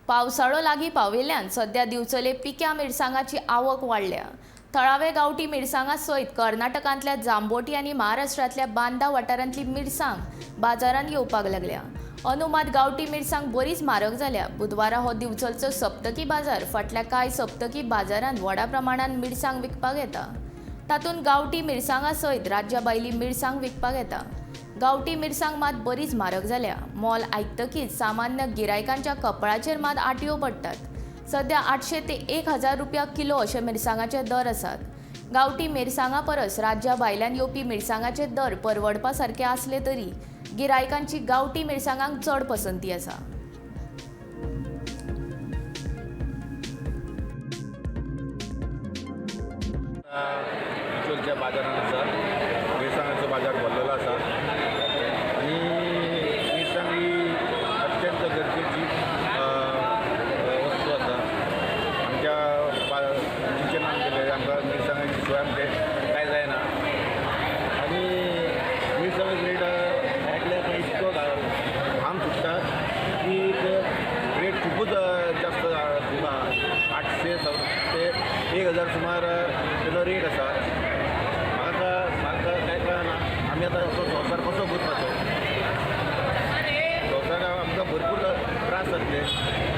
पावसाळो लागीं पाविल्ल्यान सध्या दिवचले पिक्या मिरसांगाची आवक वाडल्या। थळावे गांवठी मिरसांगा सयत कर्नाटकांतल्या जांबोटी आनी महाराष्ट्रांतल्या बांदा वाठारांतली मिरसांग बाजारांत येवपाक लागल्या। अनुमात गांवठी मिरसांग बरीच म्हारग जाल्या। बुधवारा हो दिवचलचो सप्तकी बाजार फाटल्या कांय सप्तकी बाजारांत व्हडा प्रमाणात मिरसांग विकपाक येता। तातूंत गांवठी मिरसांगा सयत राज्या भायली मिरसांग विकपाक येता। गांवठी मिरसांग मात बरीच म्हारग जाल्या। मोल आयकतकीच सामान्य गिरायकांच्या कपळाचेर मात आटयो पडटात। सध्या 800 ते 1000 रुपया किलो अशे मिरसांगाचे दर आसात। गांवठी मिरसांगा परस राज्या भायल्यान येवपी मिरसांगाचे दर परवडपा सारके आसले तरी गिरायकांची गांवठी मिरसांगांक चड पसंती आसा। दिवचलच्या बाजारात आसा मिरसांगाचो बाजार भरलेलो आसा आणि मिरसांग ही अत्यंत गरजेची वस्तू आसा। आमच्या किचनान गेले आमकां मिरसांगाची शिवाय आमचें कांय जायना आणि मिरसांगाचो रेट आयकल्यार इतको घाम सुट्टा की रेट खूपच जास्त तुका 800 ते 1000 सुमार तेजो रेट आसा। म्हाका कांय कळना आमी आतां असो संवसार कसो करपाचो। संवसाराक आमकां भरपूर त्रास जातले।